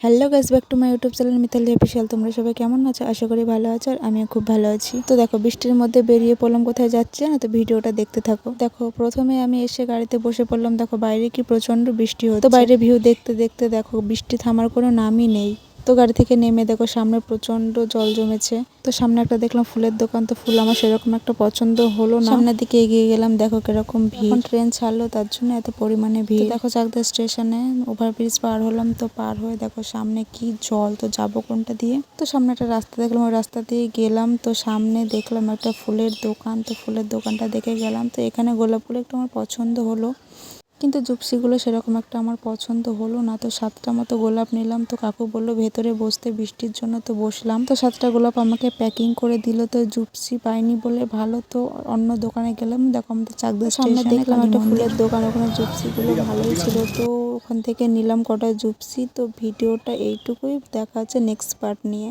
Hello guys, back to my YouTube channel Mitali official. তোমরা সবাই কেমন আছো? আশা করি ভালো আছো, আর আমিও খুব ভালো আছি। তো দেখো, বৃষ্টির মধ্যে বেরিয়ে পড়লাম, কোথায় যাচ্ছে না, তো ভিডিওটা দেখতে থাকো। দেখো, প্রথমে আমি এসে গাড়িতে বসে পড়লাম। দেখো বাইরে কি প্রচন্ড বৃষ্টি হচ্ছে। তো বাইরে ভিউ দেখতে দেখতে দেখো বৃষ্টি থামার কোনো নামই নেই। তো গাড়ি থেকে নেমে দেখো সামনে প্রচন্ড জল জমেছে। তো সামনে একটা দেখলাম ফুলের দোকান, তো ফুল আমার সেরকম একটা পছন্দ হলো না। সামনের দিকে এগিয়ে গেলাম, দেখো কিরকম ভিড়। ট্রেন ছাড়লো, তার জন্য এত পরিমাণে ভিড়। দেখো চাকদা স্টেশনে ওভারব্রিজ পার হলাম। তো পার হয়ে দেখো সামনে কি জল, তো যাবো কোনটা দিয়ে। তো সামনে একটা রাস্তা দেখলাম, ওই রাস্তা দিয়ে গেলাম। তো সামনে দেখলাম একটা ফুলের দোকান, তো ফুলের দোকানটা দেখে গেলাম। তো এখানে গোলাপ ফুল একটু আমার পছন্দ হলো, কিন্তু জুপসিগুলো সেরকম একটা আমার পছন্দ হলো না। তো 7টা মতো গোলাপ নিলাম। তো কাকু বললো ভেতরে বসতে, বৃষ্টির জন্য। তো বসলাম। তো 7টা গোলাপ আমাকে প্যাকিং করে দিল। তো জুপসি পাইনি বলে ভালো, তো অন্য দোকানে গেলাম। দেখো আমাদের চাকদা সামনে দেখলাম একটা ফুলের দোকান, ওখানে জুপসিগুলো ভালোই ছিল। তো ওখান থেকে নিলাম কটা জুপসি। তো ভিডিওটা এইটুকুই, দেখা হচ্ছে নেক্সট পার্ট নিয়ে।